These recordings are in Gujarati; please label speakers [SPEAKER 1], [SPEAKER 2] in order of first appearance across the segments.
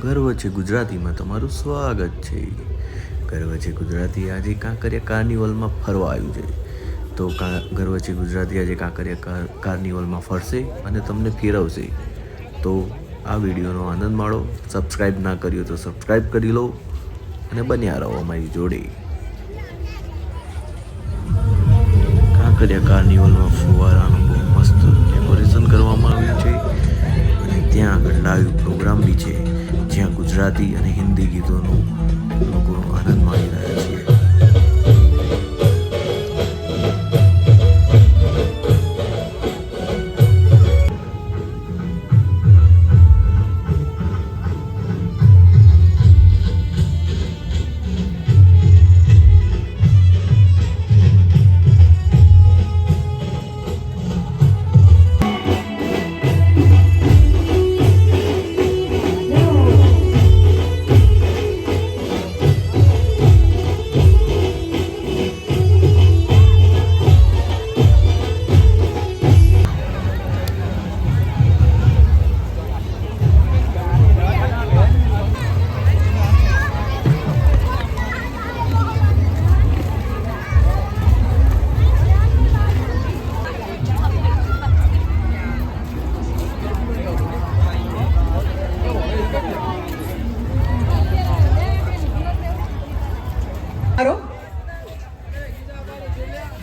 [SPEAKER 1] ગર્વ છે ગુજરાતીમાં તમારું સ્વાગત છે. ગર્વ છે ગુજરાતી આજે કાંકરિયા કાર્નિવલમાં ફરવા આવ્યું છે. તો ગર્વ છે ગુજરાતી આજે કાંકરિયા કાર્નિવલમાં ફરશે અને તમને ફેરવશે. તો આ વિડીયોનો આનંદ માણો. સબસ્ક્રાઈબ ના કર્યું તો સબસ્ક્રાઈબ કરી લો અને બન્યા રહો અમારી જોડે. કાંકરિયા કાર્નિવલમાં ફુવારાનું બહુ મસ્ત ડેકોરેશન કરવામાં આવ્યું છે અને ત્યાં આગળ લાઈવ પ્રોગ્રામ બી છે જ્યાં ગુજરાતી અને હિન્દી ગીતોનો લોકો આનંદ માણી રહ્યા છે.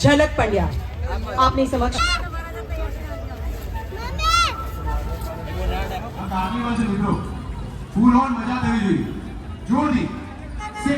[SPEAKER 2] झलक पंड्या आपने समक्ष
[SPEAKER 3] फूल ऑन मजा देवी जोरदी से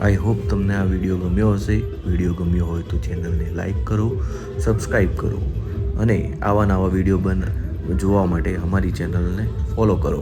[SPEAKER 1] આઈ હોપ તમને આ વિડીયો ગમ્યો હશે. વિડીયો ગમ્યો હોય તો ચેનલને લાઈક કરો, સબસ્ક્રાઈબ કરો અને આવા નવા વિડીયો જોવા માટે અમારી ચેનલને ફોલો કરો.